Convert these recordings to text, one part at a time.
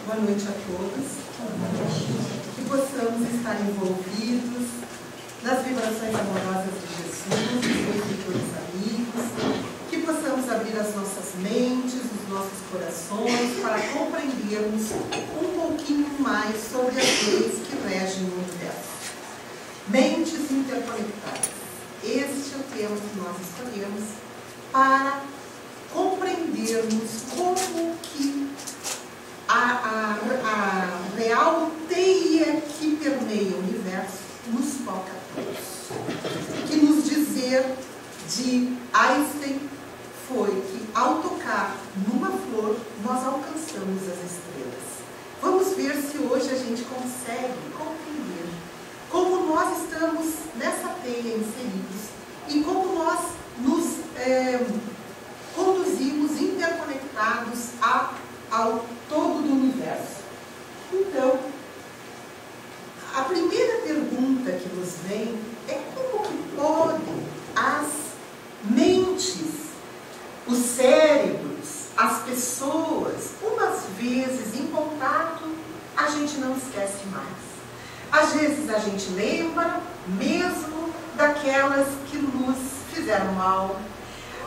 Boa noite a todos. Que possamos estar envolvidos nas vibrações amorosas de Jesus, dos benfeitores amigos. Que possamos abrir as nossas mentes, os nossos corações, para compreendermos um pouquinho mais sobre as leis que regem o universo. Mentes interconectadas. Este é o tema que nós escolhemos para compreendermos como que a real teia que permeia o universo nos toca a todos. Que nos dizer de Einstein foi que, ao tocar numa flor, nós alcançamos as estrelas. Vamos ver se hoje a gente consegue compreender como nós estamos nessa teia inseridos e como nós nos conduzimos interconectados ao todo do universo. Então, a primeira pergunta que nos vem é como que podem as mentes, os cérebros, as pessoas, umas vezes em contato, a gente não esquece mais. Às vezes a gente lembra mesmo daquelas que nos fizeram mal.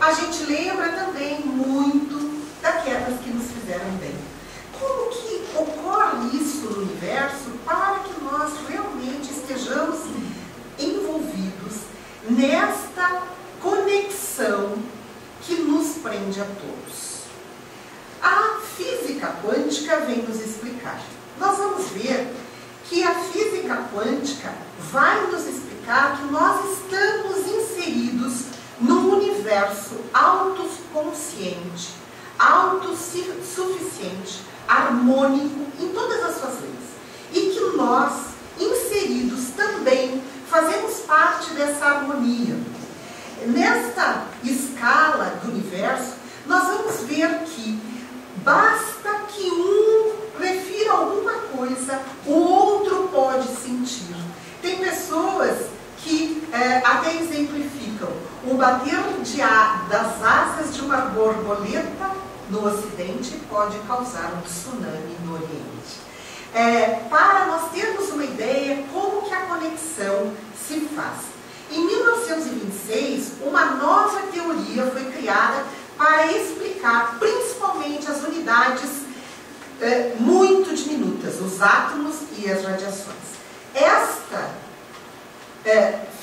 A gente lembra também muito daquelas que nos fizeram bem. Como que ocorre isso no universo para que nós realmente estejamos envolvidos nesta conexão que nos prende a todos? A física quântica vem nos explicar. Nós vamos ver que a física quântica vai nos explicar que nós estamos inseridos num universo autoconsciente, autossuficiente, harmônico em todas as suas leis. E que nós, inseridos também, fazemos parte dessa harmonia. Nesta escala do universo, nós vamos ver que basta que um refira alguma coisa, o outro pode sentir. Tem pessoas que até exemplificam o bater das asas de uma borboleta no Ocidente pode causar um tsunami no Oriente. Para nós termos uma ideia como que a conexão se faz. Em 1926, uma nova teoria foi criada para explicar principalmente as unidades muito diminutas, os átomos e as radiações. Esta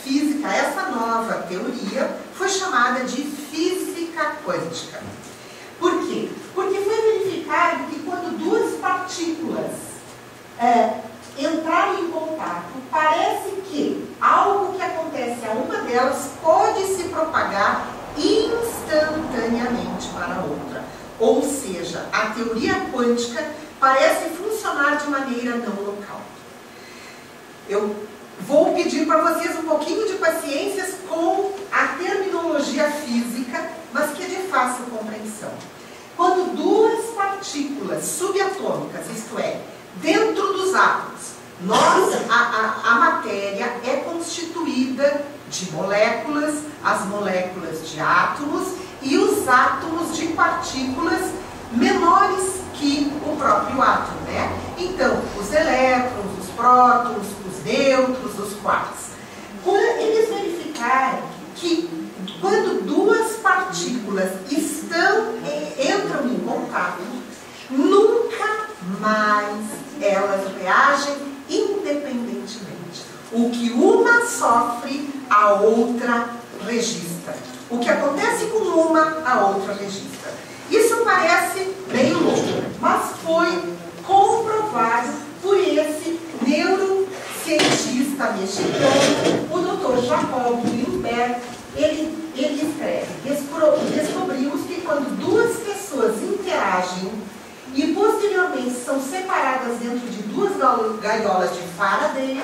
física, essa nova teoria, foi chamada de física quântica. Por quê? Porque foi verificado que quando duas partículas entraram em contato, parece que algo que acontece a uma delas pode se propagar instantaneamente para a outra. Ou seja, a teoria quântica parece funcionar de maneira não local. Eu vou pedir para vocês um pouquinho de paciência com a terminologia física, mas que é de fácil compreensão. Quando duas partículas subatômicas, isto é, dentro dos átomos, a matéria é constituída de moléculas, as moléculas de átomos e os átomos de partículas menores que o próprio átomo, né? Então, os elétrons, os prótons, os nêutrons, os quarks. Eles verificaram que quando duas partículas entram em contato, nunca mais elas reagem independentemente. O que uma sofre, a outra registra. O que acontece com uma, a outra registra. Isso parece bem louco, mas foi comprovado por esse neurocientista mexicano, o Dr. Jacob Greenberg. Ele escreve: descobrimos que quando duas pessoas interagem e posteriormente são separadas dentro de duas gaiolas de Faraday,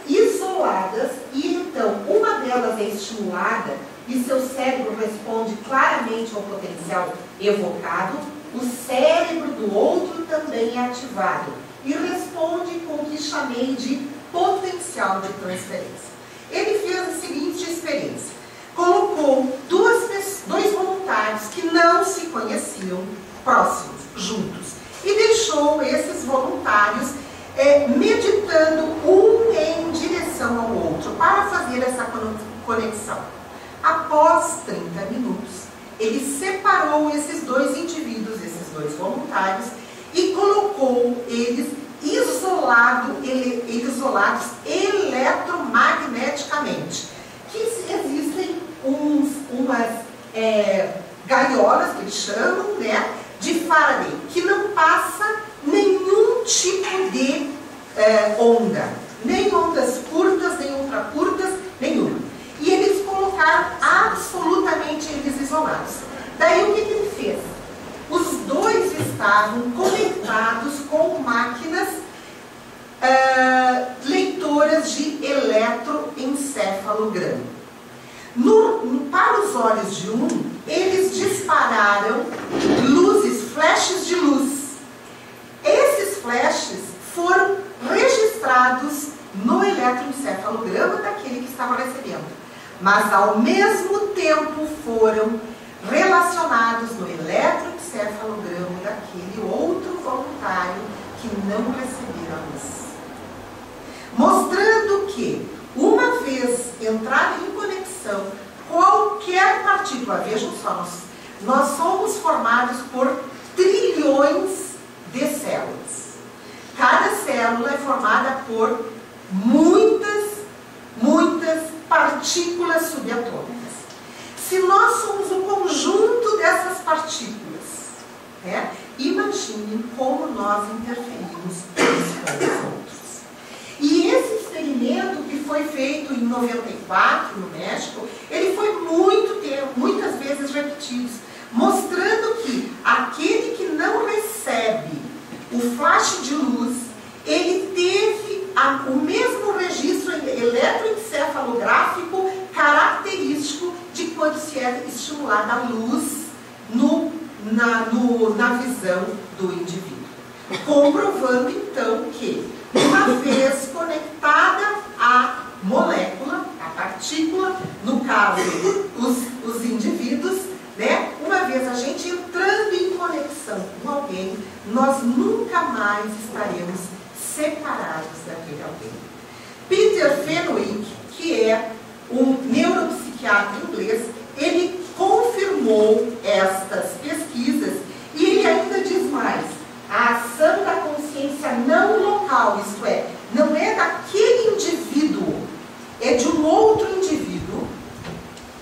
isoladas, e então uma delas é estimulada e seu cérebro responde claramente ao potencial evocado, o cérebro do outro também é ativado e responde com o que chamei de potencial de transferência. Ele fez a seguinte experiência: colocou dois voluntários que não se conheciam próximos, juntos, e deixou esses voluntários meditando um em direção ao outro para fazer essa conexão. Após 30 minutos, ele separou esses dois indivíduos, esses dois voluntários, e colocou eles isolados eletromagneticamente. Que existem umas gaiolas, que eles chamam, né, de Faraday, que não passa nenhum tipo de onda, nem ondas curtas, nem ultracurtas, nenhuma. E eles colocaram absolutamente eles isolados. Daí o que ele fez? Os dois estavam conectados com máquinas leitoras de eletroencefalograma. Para os olhos de um, eles dispararam luzes, flashes de luz. Esses flashes foram registrados no eletroencefalograma daquele que estava recebendo, mas ao mesmo tempo foram relacionados no eletroencefalograma daquele outro voluntário que não recebera a luz. Mostrando que, uma vez entrada em conexão, qualquer partícula, vejam só, nós somos formados por trilhões de células. Cada célula é formada por muitas partículas subatômicas. Se nós somos um conjunto dessas partículas, né, imaginem como nós interferimos uns com os outros. E esse experimento que foi feito em 94 no México, ele foi muitas vezes repetido, mostrando que aquele que não recebe o flash de luz, ele teve o mesmo registro eletroencefalográfico característico de quando se é estimulada a luz na visão do indivíduo. Comprovando então que, uma vez conectada a molécula, a partícula, no caso os indivíduos, né, uma vez a gente entrando em conexão com alguém, nós nunca mais estaremos separados daquele alguém. Peter Fenwick, que é um neuropsiquiatra inglês, ele confirmou estas pesquisas e ele ainda diz mais: a ação da consciência não local, isto é, não é daquele indivíduo, é de um outro indivíduo,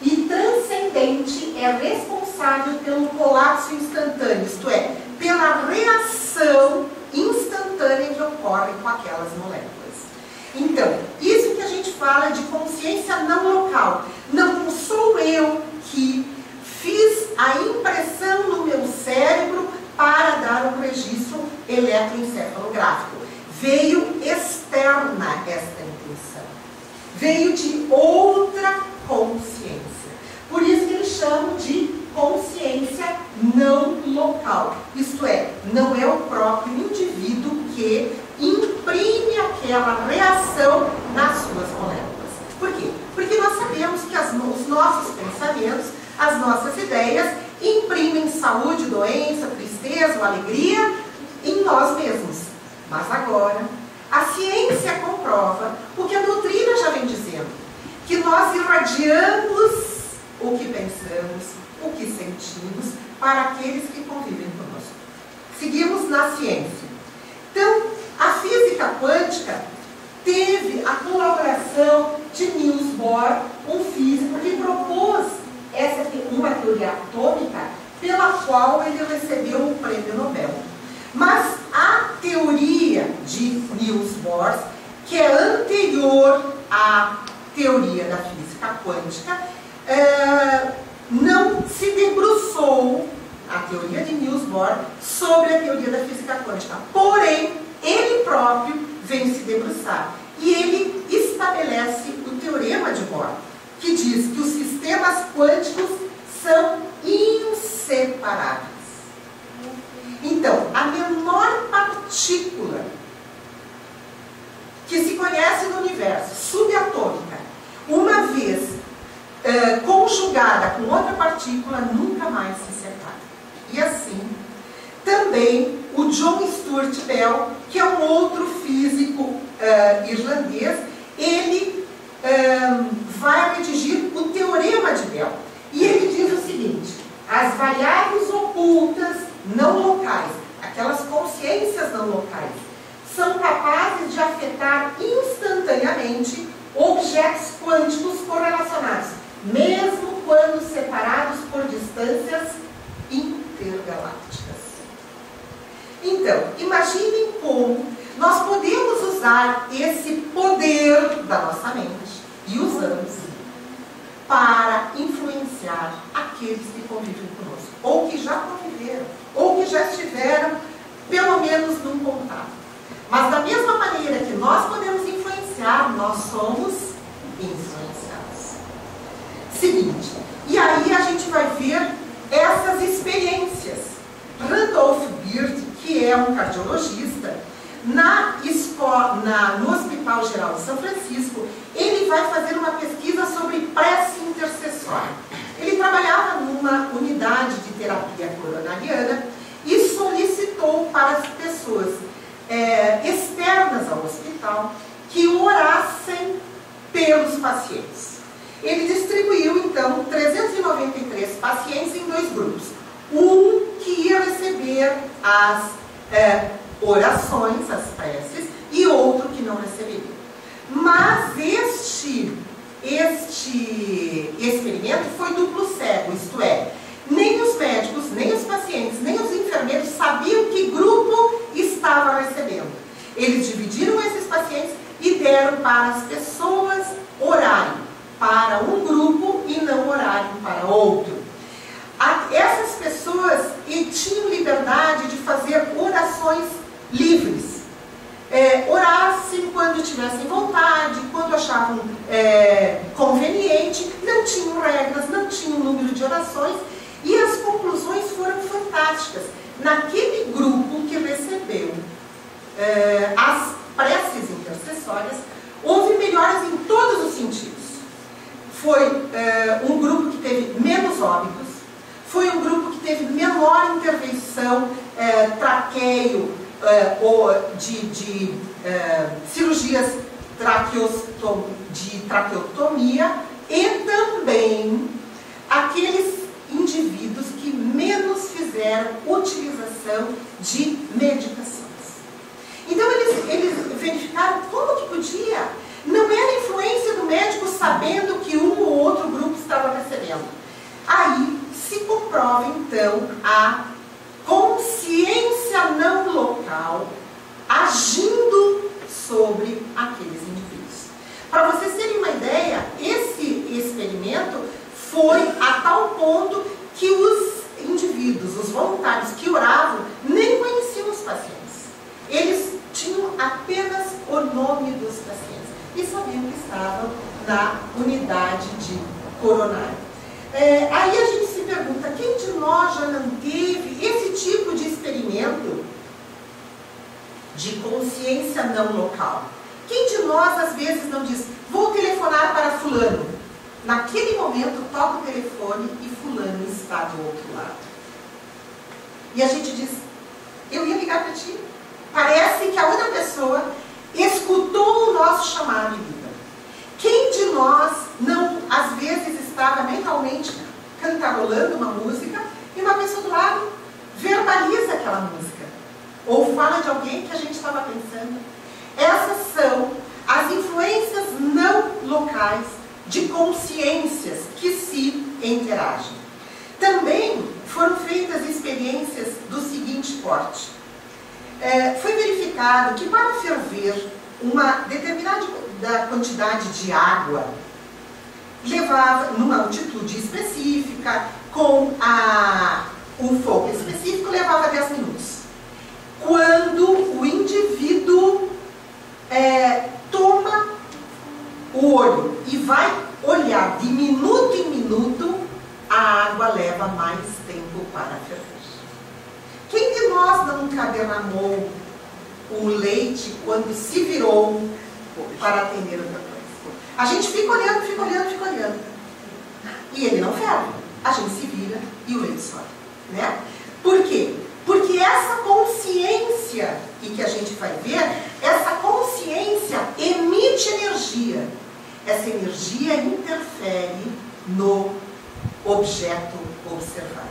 e transcendente é responsável pelo colapso instantâneo, isto é, pela reação instantânea que ocorre com aquelas moléculas. Então, isso que a gente fala de consciência não local. Não sou eu que fiz a impressão no meu cérebro para dar um registro eletroencefalográfico. Veio externa esta intuição. Veio de outra consciência. Por isso que eles chamam de consciência não local. Isto é, não é o próprio indivíduo que imprime aquela reação nas suas moléculas. Por quê? Porque nós sabemos que os nossos pensamentos, as nossas ideias, imprimem saúde, doença, tristeza ou alegria em nós mesmos. Mas agora, a ciência comprova o que a doutrina já vem dizendo, que nós irradiamos o que pensamos, o que sentimos, para aqueles que convivem conosco. Seguimos na ciência. Então, a física quântica teve a colaboração de Niels Bohr, um físico que propôs uma teoria atômica pela qual ele recebeu o prêmio Nobel. Mas a teoria de Niels Bohr, que é anterior à teoria da física quântica, não se debruçou, a teoria de Niels Bohr, sobre a teoria da física quântica. Porém, ele próprio vem se debruçar. E ele estabelece o teorema de Bohr, que diz que os sistemas quânticos são inseparáveis. Então, a menor partícula que se conhece no universo, subatômica, uma vez conjugada com outra partícula, nunca mais se separa. E assim, também o John Stuart Bell, que é um outro físico irlandês, ele vai redigir o Teorema de Bell. E ele diz o seguinte: as variáveis ocultas não locais, aquelas consciências não locais, são capazes de afetar instantaneamente objetos quânticos correlacionados, mesmo quando separados por distâncias intergalácticas. Então, imaginem como nós podemos usar esse poder da nossa mente, e usamos, para influenciar aqueles que convivem conosco, ou que já conviveram, ou que já estiveram, pelo menos, num contato. Mas da mesma maneira que nós podemos influenciar, nós somos influenciados. Seguinte, e aí a gente vai ver essas experiências. Randolph Beard, que é um cardiologista, no Hospital Geral de São Francisco, ele vai fazer uma pesquisa sobre prece intercessória. Ele trabalhava numa unidade de terapia coronariana e solicitou para as pessoas externas ao hospital que orassem pelos pacientes. Ele distribuiu, então, 393 pacientes em 2 grupos. Um que ia receber as orações, as preces, e outro que não receberia. Mas este experimento foi duplo cego, isto é, nem os médicos, nem os pacientes, nem os enfermeiros sabiam que grupo estava recebendo. Eles dividiram esses pacientes e deram para as pessoas orarem para um grupo e não orarem para outro. Essas pessoas tinham liberdade de fazer orações livres. Orassem quando tivessem vontade, quando achavam conveniente, não tinham regras, não tinham número de orações, e as conclusões foram fantásticas. Naquele grupo que recebeu as preces intercessórias, houve melhoras em todos os sentidos. Foi um grupo que teve menos óbitos, foi um grupo que teve menor intervenção traqueio ou de cirurgias de traqueotomia, e também aqueles indivíduos que menos fizeram utilização de medicações. Então eles verificaram como que podia. Não era influência do médico sabendo que um ou outro grupo estava recebendo. Aí se comprova então a consciência não local agindo sobre aqueles indivíduos. Para vocês terem uma ideia, esse experimento foi a tal ponto que os indivíduos, os voluntários que oravam, nem conheciam os pacientes. Eles tinham apenas o nome dos pacientes e sabiam que estavam na unidade de coronário. Aí a gente se pergunta, quem de nós já não teve esse tipo de experimento de consciência não local? Quem de nós às vezes não diz, vou telefonar para fulano? Naquele momento toca o telefone e fulano está do outro lado. E a gente diz, eu ia ligar para ti. Parece que a outra pessoa escutou o nosso chamado e liga. Quem de nós não, às vezes, estava mentalmente cantarolando uma música e uma pessoa do lado verbaliza aquela música? Ou fala de alguém que a gente estava pensando? Essas são as influências não locais de consciências que se interagem. Também foram feitas experiências do seguinte porte. Foi verificado que para ferver uma determinada quantidade de água, levava numa altitude específica, com um fogo específico, levava 10 minutos. Quando o indivíduo toma o olho e vai olhar de minuto em minuto, a água leva mais tempo para ferver. Quem de nós nunca derramou o leite quando se virou para atender outra coisa? A gente fica olhando, fica olhando, fica olhando. E ele não ferve. A gente se vira e o leite sobe. Né? Por quê? Porque essa consciência objeto observado.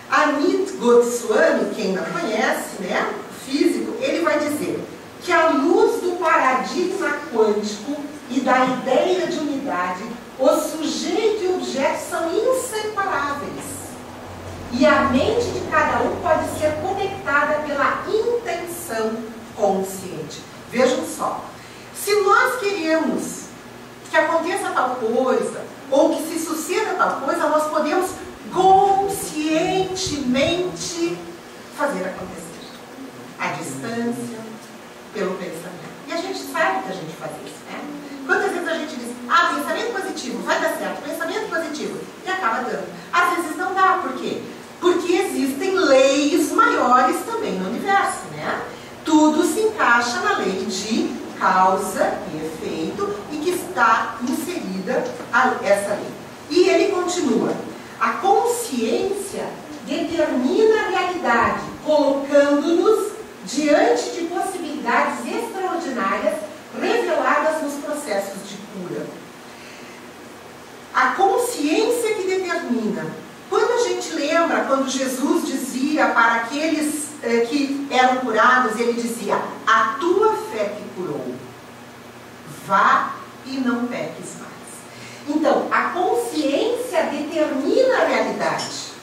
Amit Goswami, quem não conhece, né, físico, ele vai dizer que à luz do paradigma quântico e da ideia de unidade, o sujeito e o objeto são inseparáveis. E a mente de cada um pode ser conectada pela intenção consciente. Vejam só, se nós queremos que aconteça tal coisa, ou que se suceda tal coisa, nós podemos conscientemente fazer acontecer. À distância, pelo pensamento. E a gente sabe que a gente faz isso, né? Quantas vezes a gente diz, pensamento positivo, vai dar certo, pensamento positivo, e acaba dando. Às vezes não dá, por quê? Porque existem leis maiores também no universo, né? Tudo se encaixa na lei de causa e efeito e que está inserida essa lei. E ele continua, a consciência determina a realidade, colocando-nos diante de possibilidades extraordinárias reveladas nos processos de cura. A consciência que determina. Quando a gente lembra, quando Jesus dizia para aqueles que eram curados, ele dizia, a tua fé te curou, vá e não peques mais. Então, a consciência determina a realidade.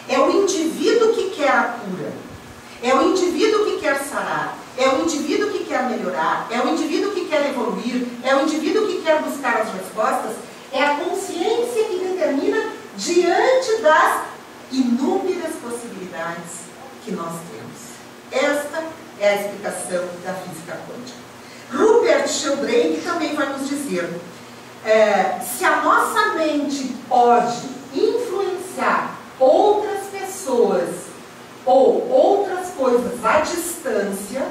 É o indivíduo que quer a cura. É o indivíduo que quer sarar, é o indivíduo que quer melhorar, é o indivíduo que quer evoluir, é o indivíduo que quer buscar as respostas, é a consciência que determina diante das inúmeras possibilidades que nós temos. Esta é a explicação da física quântica. Rupert Sheldrake também vai nos dizer, se a nossa mente pode influenciar outras pessoas ou outras coisas à distância,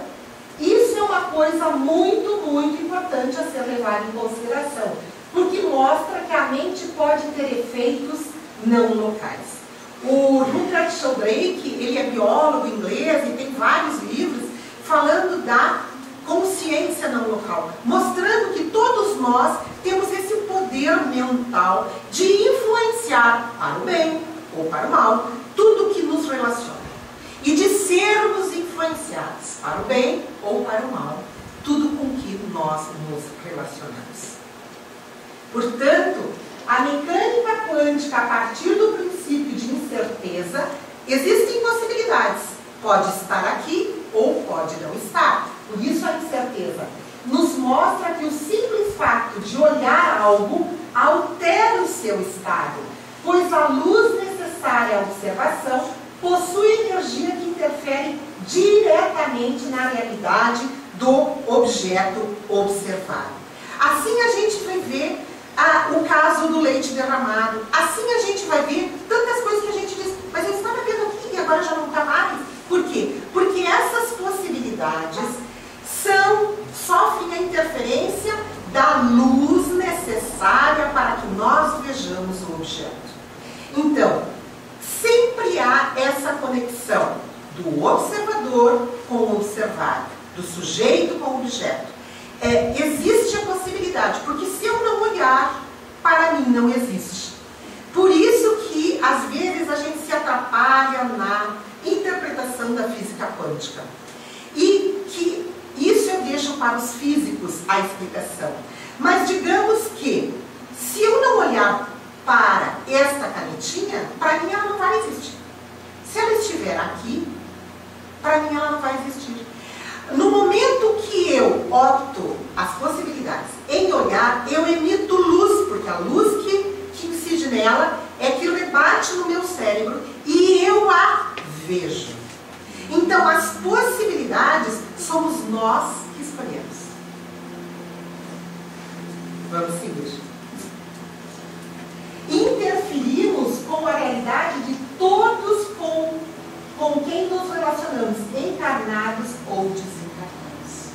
isso é uma coisa muito, muito importante a ser levada em consideração, porque mostra que a mente pode ter efeitos não locais. O Rupert Sheldrake, ele é biólogo inglês e tem vários livros falando da consciência não local, mostrando que todos nós temos esse poder mental de influenciar para o bem ou para o mal, tudo que nos relaciona. E de sermos influenciados para o bem ou para o mal, tudo com que nós nos relacionamos. Portanto, a mecânica quântica, a partir do princípio de incerteza, existem possibilidades. Pode estar aqui ou pode não estar. Por isso a incerteza nos mostra que o simples fato de olhar algo altera o seu estado, pois a luz necessária à observação possui energia que interfere diretamente na realidade do objeto observado. Assim a gente vai ver o caso do leite derramado. Assim a gente vai ver tantas coisas que a gente diz, mas eu estava vendo aqui e agora já não está mais. Por quê? Porque essas possibilidades sofrem a interferência da luz necessária para que nós vejamos o objeto. Então, sempre há essa conexão do observador com o observado, do sujeito com o objeto. Existe a possibilidade, porque se eu não olhar, para mim não existe. Por isso que, às vezes, a gente se atrapalha na interpretação da física quântica. E que isso eu deixo para os físicos a explicação. Mas digamos que, se eu não olhar para esta canetinha, para mim ela não vai existir. Se ela estiver aqui, para mim ela não vai existir. No momento que eu opto as possibilidades em olhar, eu emito luz, porque a luz que incide nela é que rebate no meu cérebro e eu a vejo. Então as possibilidades somos nós que escolhemos. Vamos seguir. Interferimos com a realidade de todos com quem nos relacionamos, encarnados ou desencarnados.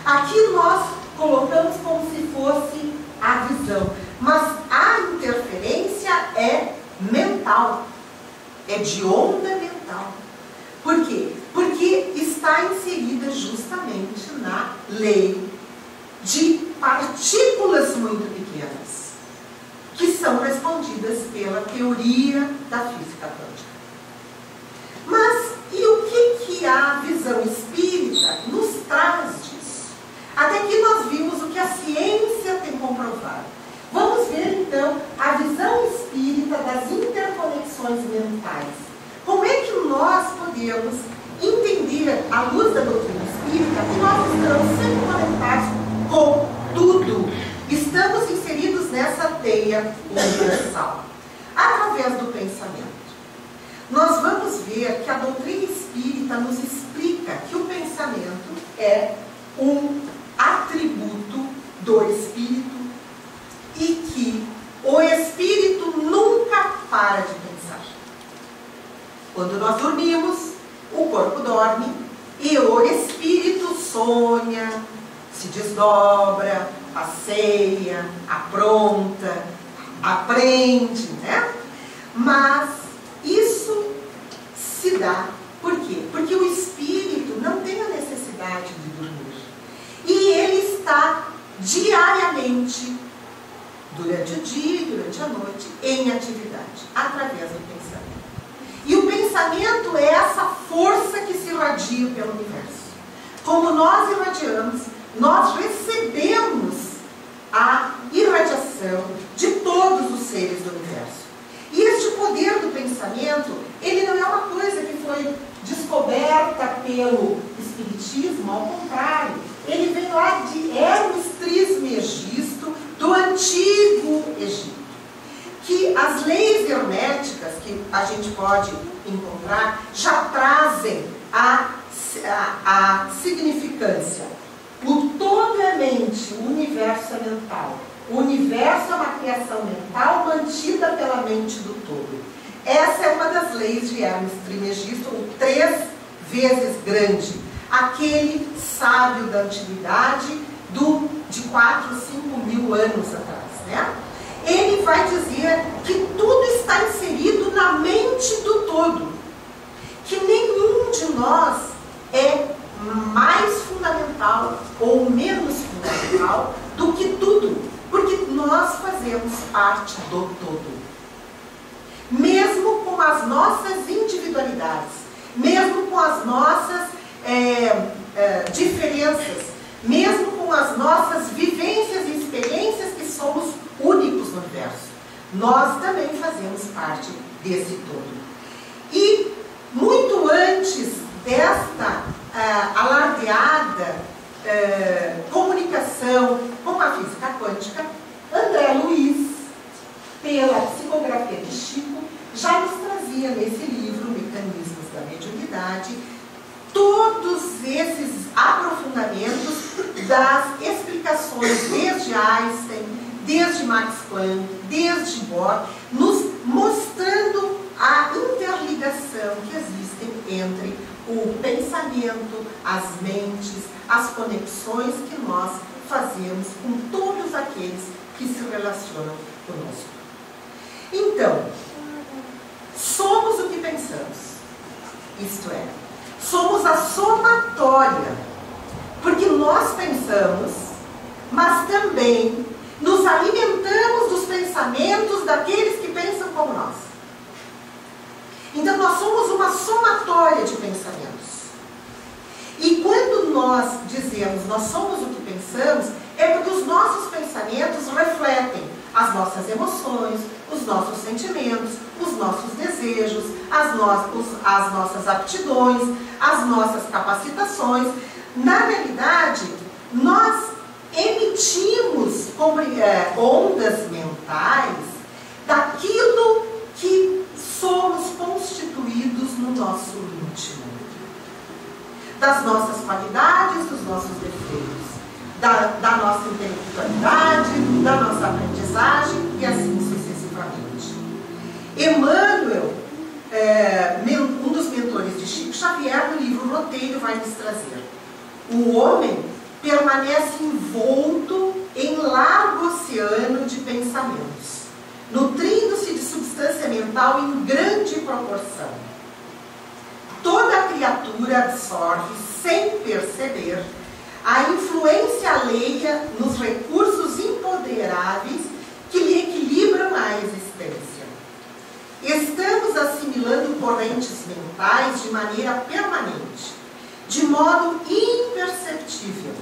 Aqui nós colocamos como se fosse a visão, mas a interferência é mental, é de onda mental. Por quê? Porque está inserida justamente na lei de partículas muito pequenas, que são respondidas pela teoria da física quântica. Mas e o que a visão espírita nos traz disso? Até aqui nós vimos o que a ciência tem comprovado. Vamos ver então a visão espírita das interconexões mentais. Como é que nós podemos entender, à luz da doutrina espírita, que nós estamos sempre conectados com tudo? Estamos inseridos nessa teia universal, através do pensamento. Nós vamos ver que a doutrina espírita nos explica que o pensamento é um atributo do espírito e que o espírito nunca para de pensar. Quando nós dormimos, o corpo dorme e o espírito sonha, se desdobra, passeia, apronta, aprende, né? Mas isso se dá, por quê? Porque o espírito não tem a necessidade de dormir. E ele está diariamente, durante o dia e durante a noite, em atividade, através do pensamento. E o pensamento é essa força que se irradia pelo universo. Como nós irradiamos, nós recebemos a irradiação de todos os seres do universo. E este poder do pensamento, ele não é uma coisa que foi descoberta pelo Espiritismo, ao contrário. Ele vem lá de Hermes Trismegisto, do Antigo Egito. Que as leis herméticas que a gente pode encontrar já trazem a significância. O todo é mente, o universo é mental. O universo é uma criação mental mantida pela mente do todo. Essa é uma das leis de Hermes Trismegisto, o 3 vezes grande. Aquele sábio da antiguidade de 4, 5 mil anos atrás, né? Ele vai dizer que tudo está inserido na mente do todo. Que nenhum de nós é mais fundamental ou menos fundamental do que tudo, porque nós fazemos parte do todo. Mesmo com as nossas individualidades, mesmo com as nossas diferenças, mesmo com as nossas vivências e experiências que somos únicos no universo, nós também fazemos parte desse todo. E muito antes desta alardeada comunicação com a física quântica, André Luiz, pela psicografia de Chico, já nos trazia nesse livro, Mecanismos da Mediunidade, todos esses aprofundamentos das explicações desde Einstein, desde Max Planck, desde Bohr, nos mostrando a interligação que existem entre o pensamento, as mentes, as conexões que nós fazemos com todos aqueles que se relacionam conosco. Então, somos o que pensamos, isto é, somos a somatória, porque nós pensamos, mas também nos alimentamos dos pensamentos daqueles que pensam como nós. Então nós somos uma somatória de pensamentos. E quando nós dizemos nós somos o que pensamos, é porque os nossos pensamentos refletem as nossas emoções, os nossos sentimentos, os nossos desejos, as nossas aptidões, as nossas capacitações. Na realidade, nós emitimos ondas mentais daquilo que somos constituídos no nosso íntimo. Das nossas qualidades, dos nossos defeitos, da nossa intelectualidade, da nossa aprendizagem e assim sucessivamente. Emmanuel, um dos mentores de Chico Xavier, no livro Roteiro, vai nos trazer: o homem permanece envolto em largo oceano de pensamentos, nutrindo-se de substância mental em grande proporção. Toda criatura absorve, sem perceber, a influência alheia nos recursos imponderáveis que lhe equilibram ama a existência. Estamos assimilando correntes mentais de maneira permanente, de modo imperceptível.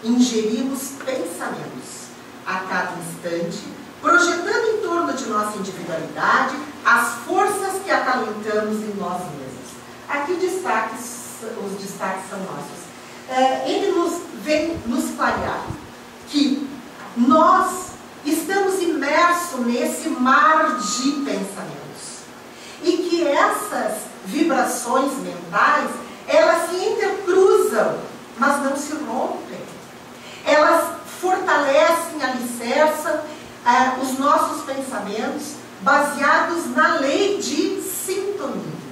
Ingerimos pensamentos a cada instante, projetando em torno de nossa individualidade as forças que acalentamos em nós mesmos. Aqui os destaques são nossos. Ele vem nos clarear que nós estamos imersos nesse mar de pensamentos e que essas vibrações mentais, elas se intercruzam, mas não se rompem. Elas fortalecem, alicerçam os nossos pensamentos baseados na lei de sintonia.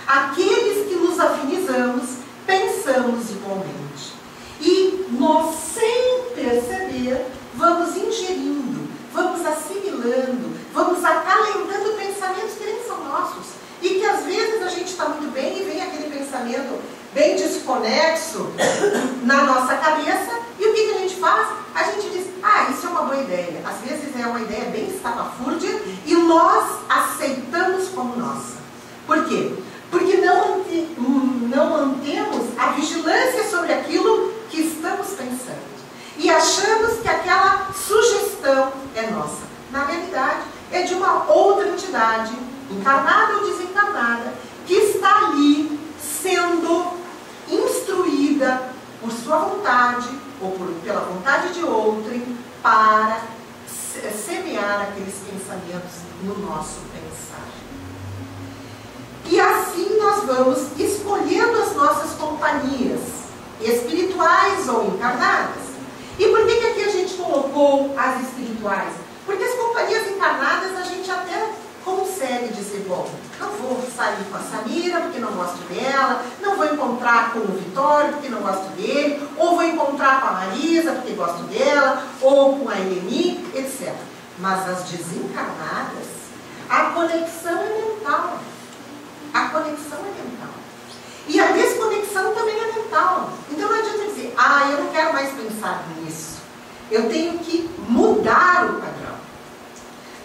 Aqueles que nos afinizamos, pensamos igualmente. E nós, sem perceber, vamos ingerindo, vamos assimilando, vamos acalentando pensamentos que nem são nossos. E que às vezes a gente está muito bem e vem aquele pensamento bem desconexo na nossa cabeça. E o que a gente faz? A gente diz, isso é uma boa ideia. Às vezes é uma ideia bem estapafúrdia e nós aceitamos como nossa. Por quê? Porque não mantemos a vigilância sobre aquilo que estamos pensando. E achamos que aquela sugestão é nossa. Na realidade, é de uma outra entidade, encarnada ou desencarnada, que está ali sendo instruída por sua vontade ou pela vontade de outrem para semear aqueles pensamentos no nosso pensar. E assim nós vamos escolhendo as nossas companhias, espirituais ou encarnadas. E por que aqui a gente colocou as espirituais? Porque as companhias encarnadas a gente até consegue dizer, bom, não vou sair com a Samira porque não gosto dela, não vou encontrar com o Vitório porque não gosto dele, ou vou encontrar com a Marisa porque gosto dela, ou com a Eleni, etc. Mas as desencarnadas, a conexão é mental. A conexão é mental. E a desconexão também é mental. Então não adianta dizer, eu não quero mais pensar nisso. Eu tenho que mudar o padrão.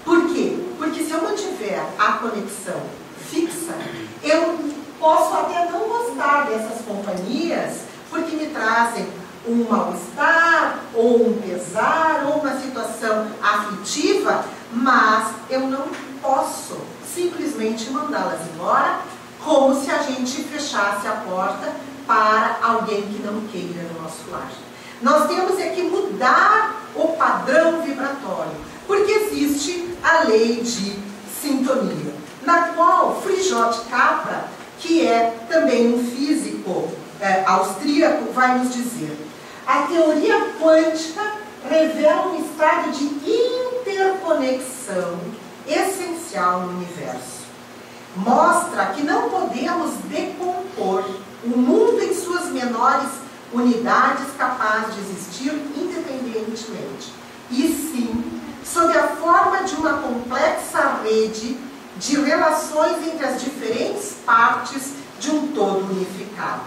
Por quê? Porque se eu mantiver a conexão fixa, eu posso até não gostar dessas companhias, porque me trazem um mal-estar, ou um pesar, ou uma situação aflitiva, mas eu não posso simplesmente mandá-las embora, como se a gente fechasse a porta para alguém que não queira no nosso lar. Nós temos que mudar o padrão vibratório, porque existe a lei de sintonia, na qual Frijot Capra, que é também um físico austríaco, vai nos dizer: a teoria quântica revela um estado de interconexão essencial no universo. Mostra que não podemos decompor o mundo em suas menores unidades capazes de existir independentemente, e sim sob a forma de uma complexa rede de relações entre as diferentes partes de um todo unificado.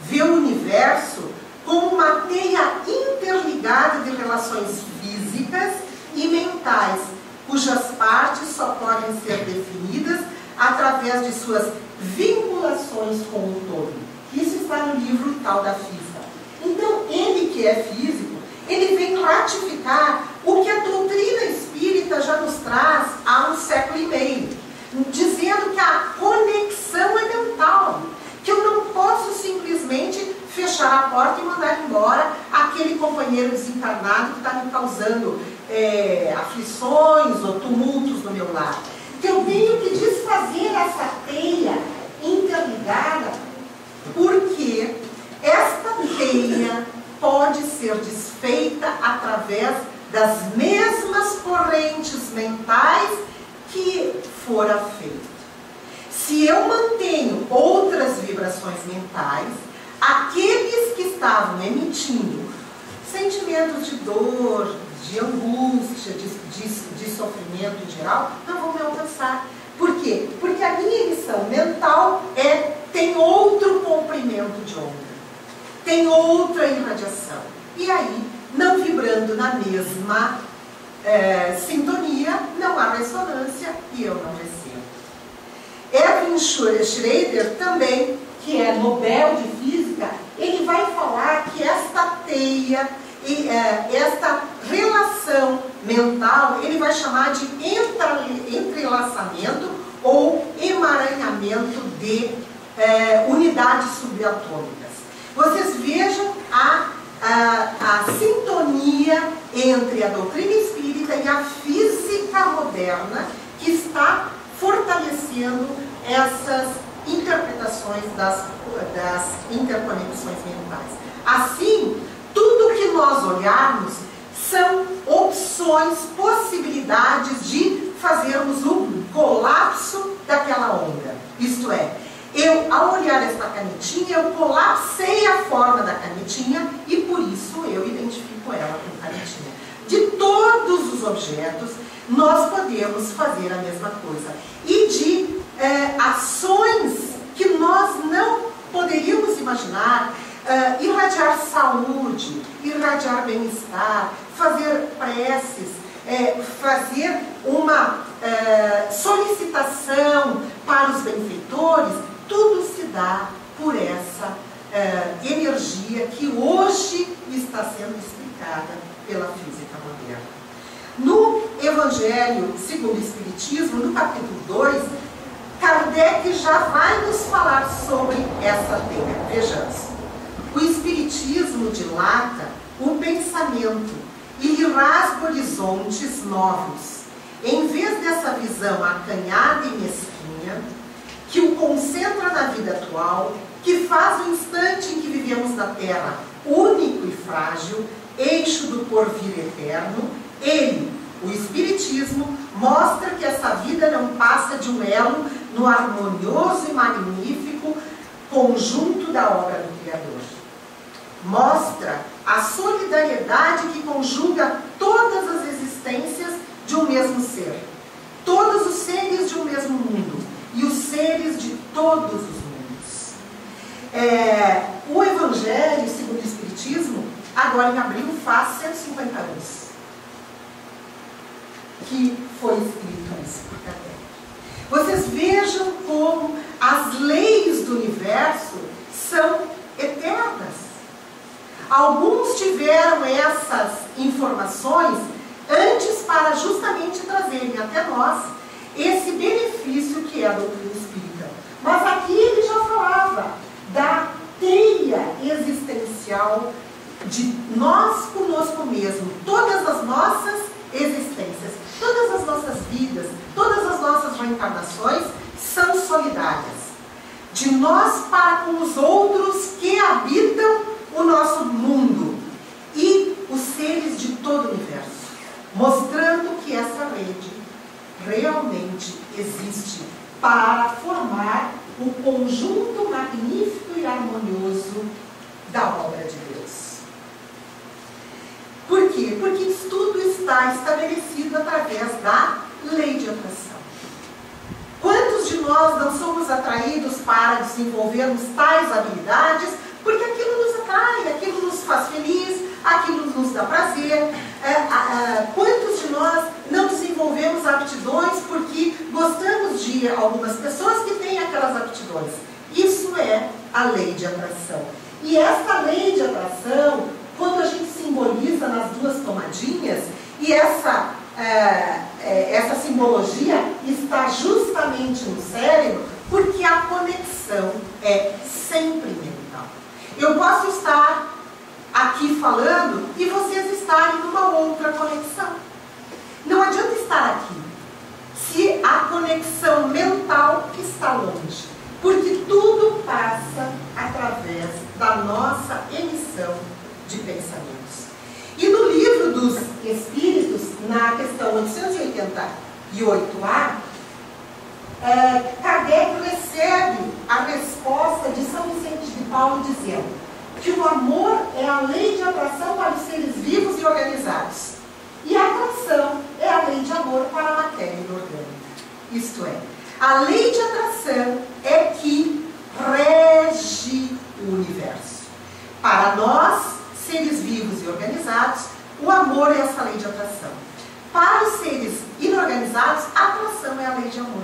Vê o universo como uma teia interligada de relações físicas e mentais, cujas partes só podem ser definidas através de suas vinculações com o todo. Isso está no livro Tal da Física. Então, ele que é físico, ele vem ratificar o que a doutrina espírita já nos traz há 1,5 séculos, dizendo que a conexão é mental, que eu não posso simplesmente fechar a porta e mandar embora aquele companheiro desencarnado que está me causando aflições ou tumultos no meu lar. Que eu tenho que desfazer essa teia interligada, porque esta teia pode ser desfeita através das mesmas correntes mentais que fora feito. Se eu mantenho outras vibrações mentais, aqueles que estavam emitindo sentimentos de dor, de angústia, de sofrimento em geral, não vão me alcançar. Por quê? Porque a minha emissão mental tem outro comprimento de onda, tem outra irradiação. E aí, não vibrando na mesma sintonia, não há ressonância e eu não recebo. Erwin Schrödinger também, que é Nobel de Física, ele vai falar que esta teia, esta relação mental, ele vai chamar de entrelaçamento ou emaranhamento de unidades subatômicas. Vocês vejam a sintonia entre a doutrina espírita e a física moderna que está fortalecendo essas interpretações das interconexões mentais. Assim, tudo que nós olharmos são opções, possibilidades de fazermos o colapso daquela onda. Isto é, ao olhar esta canetinha, eu colapsei a forma da canetinha e por isso eu identifico ela com canetinha. De todos os objetos, nós podemos fazer a mesma coisa. E de ações que nós não poderíamos imaginar, irradiar saúde, irradiar bem-estar, fazer preces, fazer uma solicitação para os benfeitores, tudo se dá por essa energia que hoje está sendo explicada pela física moderna. No Evangelho segundo o Espiritismo, no capítulo 2, Kardec já vai nos falar sobre essa teia. Vejamos. O Espiritismo dilata o pensamento e lhe rasga horizontes novos. Em vez dessa visão acanhada e mesquinha, que o concentra na vida atual, que faz o instante em que vivemos na Terra único e frágil, eixo do porvir eterno, ele, o Espiritismo, mostra que essa vida não passa de um elo no harmonioso e magnífico conjunto da obra do Criador. Mostra a solidariedade que conjuga todas as existências de um mesmo ser, todos os seres de um mesmo mundo e os seres de todos os mundos. O Evangelho segundo o Espiritismo, agora em abril, faz 150 anos que foi escrito isso por Kardec. Vocês vejam como as leis do universo são eternas. Alguns tiveram essas informações antes para justamente trazerem até nós esse benefício que é a doutrina espírita. Mas aqui ele já falava da teia existencial de nós conosco mesmo, todas as nossas existências, todas as nossas vidas, todas as nossas reencarnações são solidárias. De nós para com os outros que habitam o nosso mundo e os seres de todo o universo, mostrando que essa rede realmente existe para formar o conjunto magnífico e harmonioso da obra de Deus. Por quê? Porque tudo está estabelecido através da lei de atração. Quantos de nós não somos atraídos para desenvolvermos tais habilidades? Porque aquilo nos atrai, aquilo nos faz feliz, aquilo nos dá prazer. Quantos de nós não desenvolvemos aptidões porque gostamos de algumas pessoas que têm aquelas aptidões? Isso é a lei de atração. E essa lei de atração, quando a gente simboliza nas duas tomadinhas, e essa simbologia está justamente no cérebro, porque a conexão é sempre mental. Eu posso estar aqui falando e vocês estarem numa outra conexão. Não adianta estar aqui se a conexão mental está longe, porque tudo passa através da nossa emissão de pensamentos. E no livro dos Espíritos, na questão 888A, Kardec recebe a resposta de São Vicente de Paulo dizendo que o amor é a lei de atração para os seres vivos e organizados. E a atração é a lei de amor para a matéria inorgânica. Isto é, a lei de atração é que rege o universo. Para nós, seres vivos e organizados, o amor é essa lei de atração. Para os seres inorganizados, a atração é a lei de amor.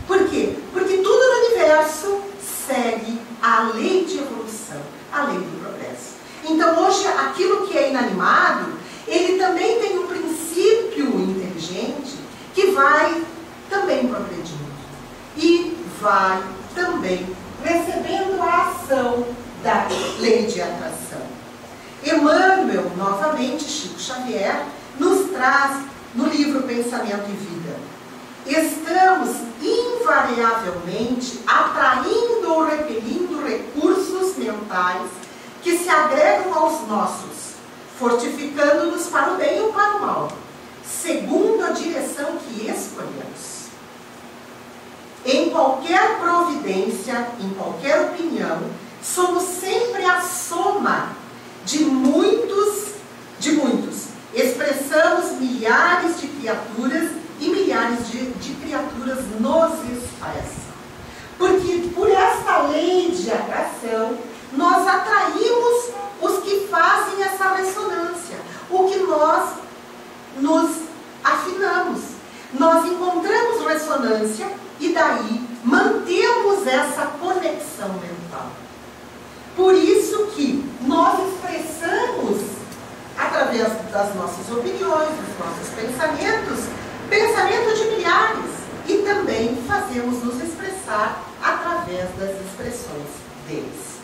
Por quê? Porque tudo no universo segue a lei de evolução, a lei do progresso. Então hoje aquilo que é inanimado, ele também tem um princípio inteligente que vai também progredindo e vai também recebendo a ação da lei de atração. Emmanuel, novamente, Chico Xavier, nos traz no livro Pensamento e Vida: estamos invariavelmente atraindo ou repelindo recursos mentais que se agregam aos nossos, fortificando-nos para o bem ou para o mal, segundo a direção que escolhemos. Em qualquer providência, em qualquer opinião, somos sempre a soma de muitos. Expressamos milhares de criaturas e milhares de criaturas nos expressam. Porque por esta lei de atração, nós atraímos os que fazem essa ressonância, o que nós nos afinamos. Nós encontramos ressonância e daí mantemos essa conexão mental. Por isso que nós expressamos, através das nossas opiniões, dos nossos pensamentos, pensamento de milhares, e também fazemos nos expressar através das expressões deles.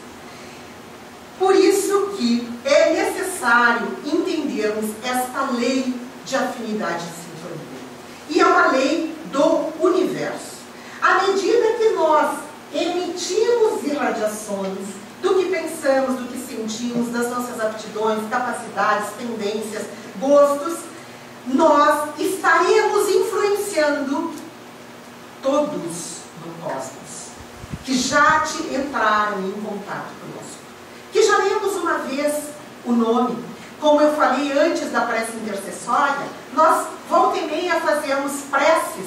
Por isso que é necessário entendermos esta lei de afinidade e sintonia. E é uma lei do universo. À medida que nós emitimos irradiações do que pensamos, do que sentimos, das nossas aptidões, capacidades, tendências, gostos, nós estaremos influenciando todos no cosmos, que já entraram em contato conosco, que já lemos uma vez o nome. Como eu falei antes da prece intercessória, nós volta e meia fazemos preces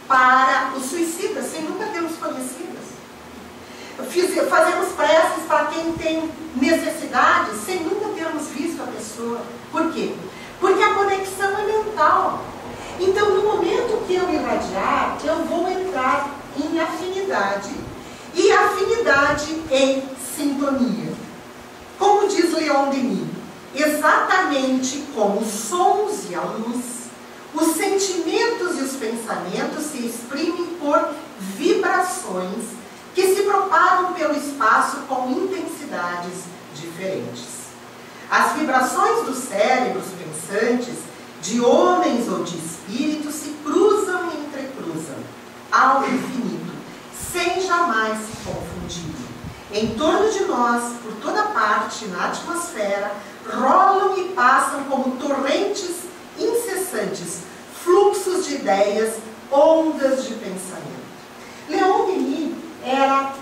para os suicidas, sem nunca termos conhecidas. Fazemos preces para quem tem necessidade, sem nunca termos visto a pessoa. Por quê? Porque a conexão é mental. Então, no momento que eu irradiar, eu vou entrar em afinidade, e afinidade em sintonia. Como diz Leon Denis, exatamente como os sons e a luz, os sentimentos e os pensamentos se exprimem por vibrações que se propagam pelo espaço com intensidades diferentes. As vibrações dos cérebros pensantes, de homens ou de espíritos, se cruzam e entrecruzam ao infinito, sem jamais se confundirem. Em torno de nós, por toda parte, na atmosfera, rolam e passam como torrentes incessantes, fluxos de ideias, ondas de pensamento. Leon Denis era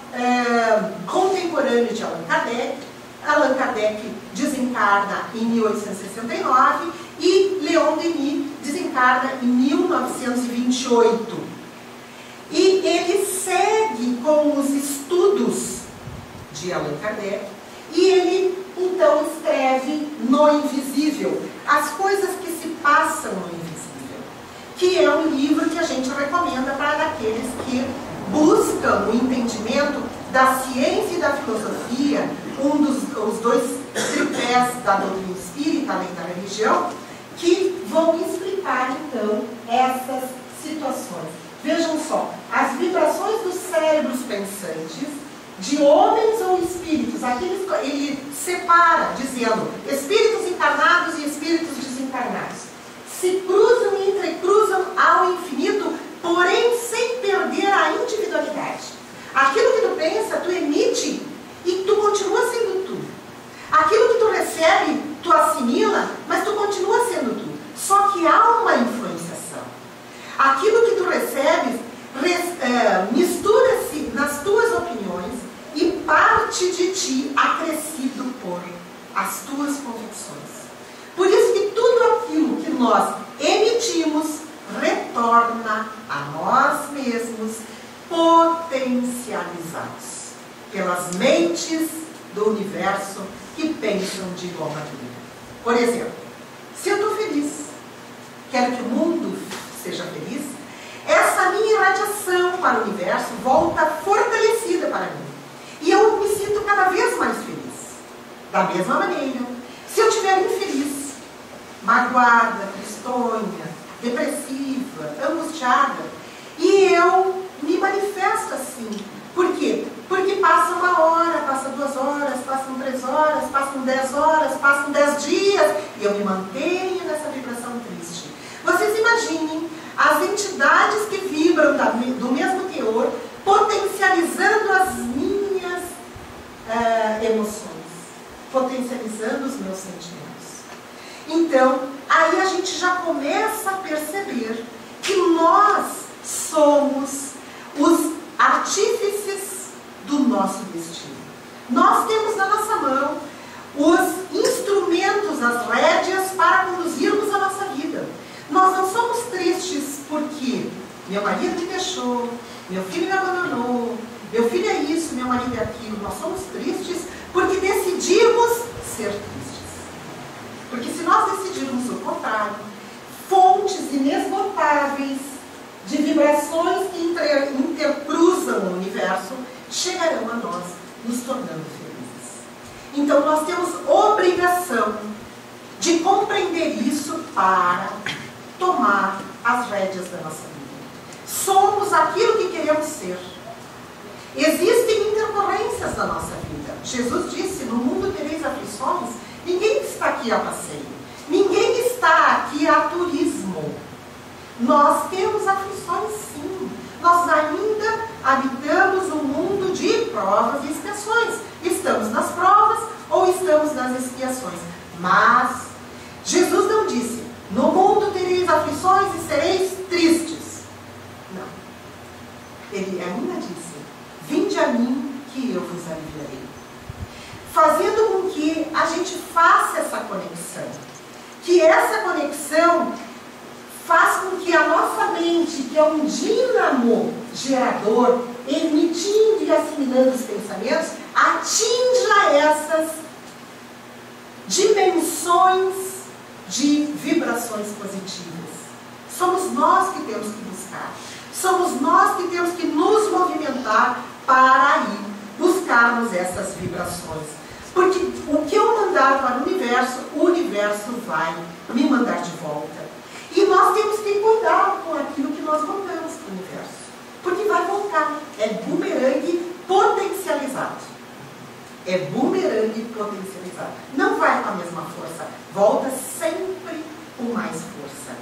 contemporâneo de Allan Kardec. Allan Kardec desencarna em 1869 e Leon Denis desencarna em 1928. E ele segue com os estudos de Allan Kardec e ele então escreve No Invisível, as coisas que se passam no invisível, que é um livro que a gente recomenda para aqueles que buscam o entendimento da ciência e da filosofia, os dois tripés da doutrina espírita, além da religião, que vão explicar então essas situações. Vejam só, as vibrações dos cérebros pensantes, de homens ou espíritos, aqueles, ele separa, dizendo espíritos encarnados e espíritos desencarnados, se cruzam e entrecruzam ao infinito, porém sem perder a individualidade. Aquilo que tu pensa, tu emite e tu continua sendo tu. Aquilo que tu recebe, tu assimila, mas tu continua sendo tu. Só que há uma influenciação. Aquilo que tu recebes mistura-se nas tuas opiniões e parte de ti acrescido por as tuas convicções. Por isso que tudo aquilo que nós emitimos retorna a nós mesmos, potencializados pelas mentes do universo que pensam de igual maneira. Por exemplo, se eu estou feliz, quero que o mundo seja feliz, essa minha irradiação para o universo volta fortalecida para mim. E eu me sinto cada vez mais feliz. Da mesma maneira, se eu estiver infeliz, magoada, tristonha, depressiva, angustiada, e eu me manifesto assim. Por quê? Porque passa 1 hora, passa 2 horas, passam 3 horas, passam 10 horas, passam 10 dias, e eu me mantenho nessa vibração triste. Vocês imaginem as entidades que vibram do mesmo teor, potencializando as minhas emoções, potencializando os meus sentimentos. Então, aí a gente já começa a perceber que nós somos os artífices do nosso destino. Nós temos na nossa mão os instrumentos, as rédeas para conduzirmos a nossa vida. Nós não somos tristes porque meu marido me deixou, meu filho me abandonou, meu filho é isso, meu marido é aquilo. Nós somos tristes porque decidimos ser tristes. Porque se nós decidirmos o contrário, fontes inesgotáveis de vibrações que intercruzam o universo chegarão a nós, nos tornando felizes. Então nós temos obrigação de compreender isso para tomar as rédeas da nossa vida. Somos aquilo que queremos ser. Existem intercorrências na nossa vida. Jesus disse, no mundo tereis aflições. Ninguém está aqui a passeio. Ninguém está aqui a turismo. Nós temos aflições sim. Nós ainda habitamos um mundo de provas e expiações. Estamos nas provas ou estamos nas expiações. Mas Jesus não disse, no mundo tereis aflições e sereis tristes. Não. Ele ainda disse, vinde a mim que eu vos aliviarei. Fazendo com que a gente faça essa conexão. Que essa conexão faz com que a nossa mente, que é um dínamo gerador, emitindo e assimilando os pensamentos, atinja essas dimensões de vibrações positivas. Somos nós que temos que buscar. Somos nós que temos que nos movimentar para aí buscarmos essas vibrações. Porque o que eu mandar para o universo vai me mandar de volta. E nós temos que cuidar com aquilo que nós mandamos para o universo. Porque vai voltar. É bumerangue potencializado. É bumerangue potencializado. Não vai com a mesma força. Volta sempre com mais força.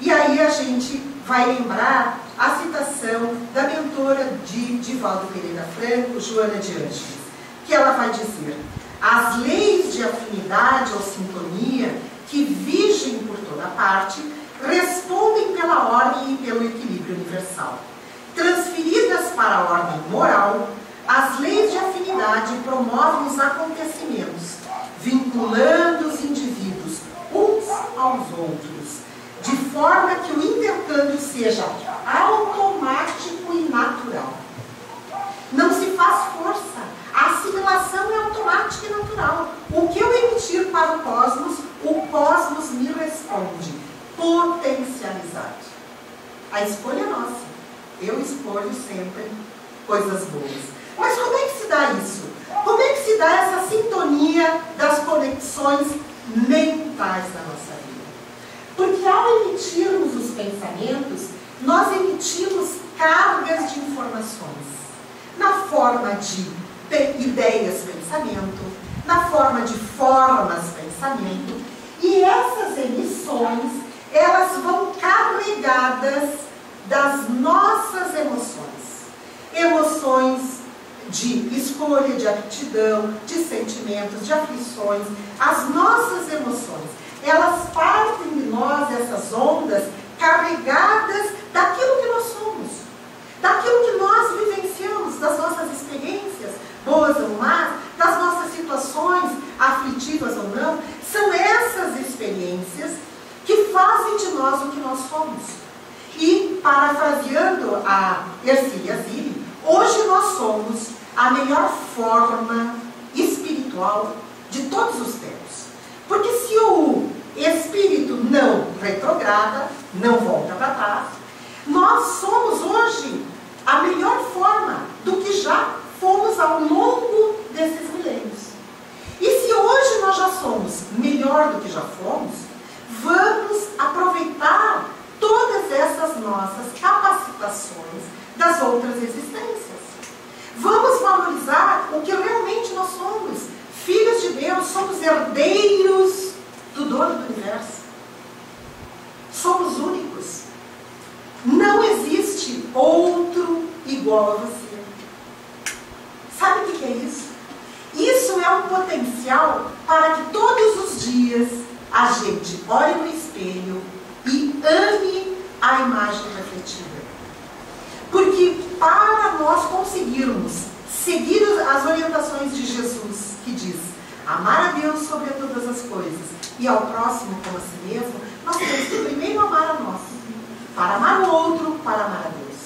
E aí a gente vai lembrar a citação da mentora de Divaldo Pereira Franco, Joana de Ângeles, que ela vai dizer: as leis de afinidade ou sintonia que vigem por toda parte respondem pela ordem e pelo equilíbrio universal. Transferidas para a ordem moral, as leis de afinidade promovem os acontecimentos, vinculando os indivíduos uns aos outros, de forma que o intercâmbio seja automático e natural. Não se faz força. A assimilação é automática e natural. O que eu emitir para o cosmos me responde. Potencializado. A escolha é nossa. Eu escolho sempre coisas boas. Mas como é que se dá isso? Como é que se dá essa sintonia das conexões mentais da nossa vida? Porque ao emitirmos os pensamentos, nós emitimos cargas de informações. Na forma de ideias, pensamento, na forma de formas, pensamento, e essas emissões, elas vão carregadas das nossas emoções. Emoções de escolha, de aptidão, de sentimentos, de aflições. As nossas emoções, elas partem de nós, essas ondas, carregadas daquilo que nós somos, daquilo que nós vivenciamos, das nossas experiências, boas ou más, das nossas situações, aflitivas ou não. São essas experiências que fazem de nós o que nós somos. E, parafraseando a Ercília Zilli, hoje nós somos a melhor forma espiritual de todos os tempos. Porque se o espírito não retrograda, não volta para trás. Nós somos hoje a melhor forma do que já fomos ao longo desses milênios. E se hoje nós já somos melhor do que já fomos, vamos aproveitar todas essas nossas capacitações das outras existências. Vamos valorizar o que realmente nós somos. Filhos de Deus, somos herdeiros do dono do universo. Somos únicos. Não existe outro igual a você. Sabe o que é isso? Isso é um potencial para que todos os dias a gente olhe no espelho e ame a imagem refletida. Porque para nós conseguirmos seguir as orientações de Jesus, que diz amar a Deus sobre todas as coisas e ao próximo como a si mesmo, nós temos que primeiro amar a nós, para amar o outro, para amar a Deus.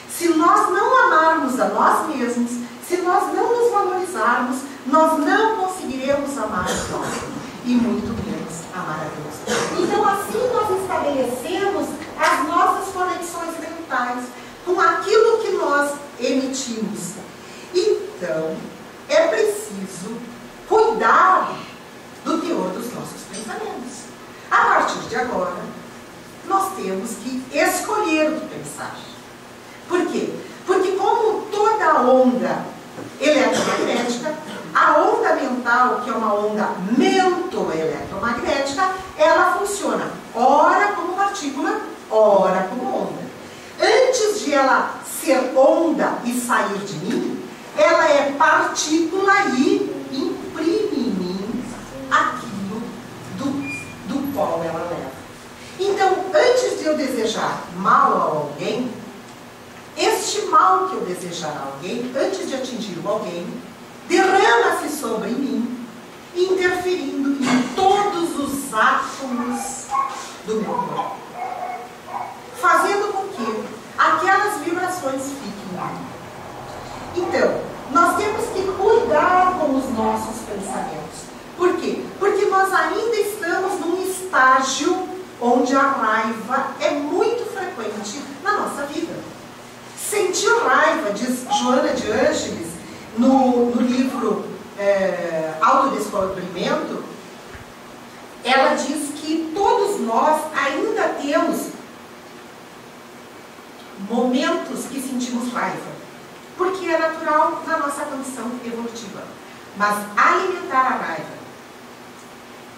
Se nós não amarmos a nós mesmos, se nós não nos valorizarmos, nós não conseguiremos amar o próximo e muito menos amar a Deus. Então assim nós estabelecemos as nossas conexões mentais com aquilo que nós emitimos. Então, é preciso cuidar do teor dos nossos pensamentos. A partir de agora, nós temos que escolher o que pensar. Por quê? Porque como toda onda eletromagnética, a onda mental, que é uma onda mento-eletromagnética, ela funciona ora como partícula, ora como onda. Antes de ela ser onda e sair de mim, ela é partícula e imprime em mim aquilo do qual ela leva. Então, antes de eu desejar mal a alguém, este mal que eu desejar a alguém, antes de atingir o alguém, derrama-se sobre mim, interferindo em todos os átomos do meu corpo, fazendo com que aquelas vibrações fiquem em mim. Então, nós temos que cuidar com os nossos pensamentos. Por quê? Porque nós ainda estamos num estágio onde a raiva é muito frequente na nossa vida. Sentir raiva, diz Joana de Ângeles, no livro Autodescobrimento, ela diz que todos nós ainda temos momentos que sentimos raiva, porque é natural na nossa condição evolutiva. Mas alimentar a raiva,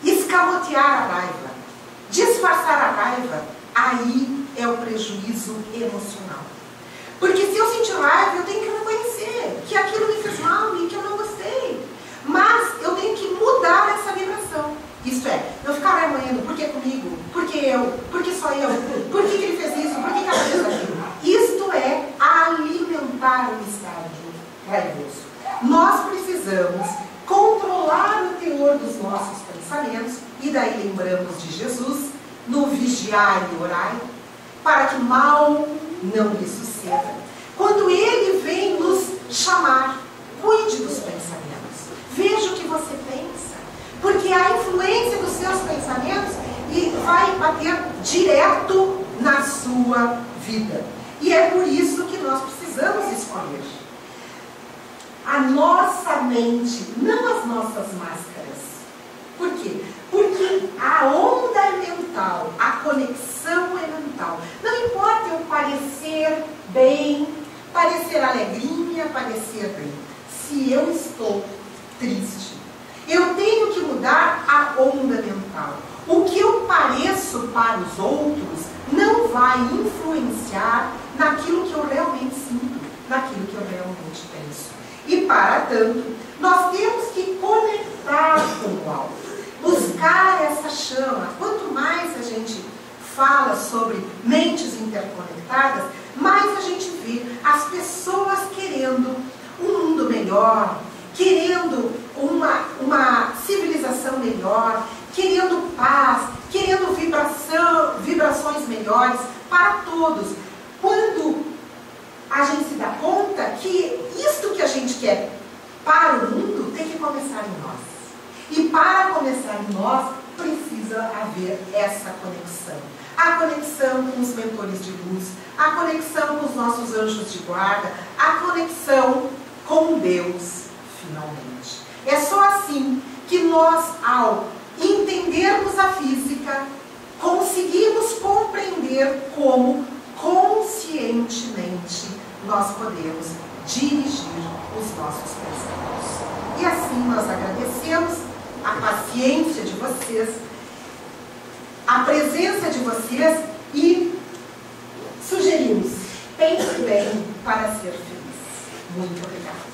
escamotear a raiva, disfarçar a raiva, aí é o prejuízo emocional. Porque se eu sentir raiva, eu tenho que reconhecer que aquilo me fez mal e que eu não gostei. Mas eu tenho que mudar essa vibração. Isto é, eu ficar remoendo, por que comigo? Por que eu? Por que só eu? Por que ele fez isso? Por que ela fez aquilo? Isto é alimentar o estágio raivoso. Nós precisamos controlar o teor dos nossos pensamentos, e daí lembramos de Jesus, no vigiar e orar, para que mal não lhe suceda. Quando ele vem nos chamar, cuide dos pensamentos. Veja o que você pensa. Porque a influência dos seus pensamentos vai bater direto na sua vida. E é por isso que nós precisamos escolher a nossa mente, não as nossas máscaras. Por quê? Porque a onda é mental, a conexão é mental. Não importa eu parecer bem, parecer alegrinha, parecer bem. Se eu estou triste, eu tenho que mudar a onda mental. O que eu pareço para os outros não vai influenciar naquilo que eu realmente sinto, naquilo que eu realmente penso. E para tanto, nós temos que conectar com o alto, buscar essa chama. Quanto mais a gente fala sobre mentes interconectadas, mais a gente vê as pessoas querendo um mundo melhor, querendo uma civilização melhor, querendo paz, querendo vibrações melhores para todos. Quando a gente se dá conta que isto que a gente quer para o mundo tem que começar em nós. E para começar em nós, precisa haver essa conexão. A conexão com os mentores de luz, a conexão com os nossos anjos de guarda, a conexão com Deus, finalmente. É só assim que nós, ao entendermos a física, conseguimos compreender como conscientemente nós podemos dirigir os nossos pensamentos. E assim nós agradecemos a paciência de vocês, a presença de vocês e sugerimos, pense bem para ser feliz. Muito obrigada.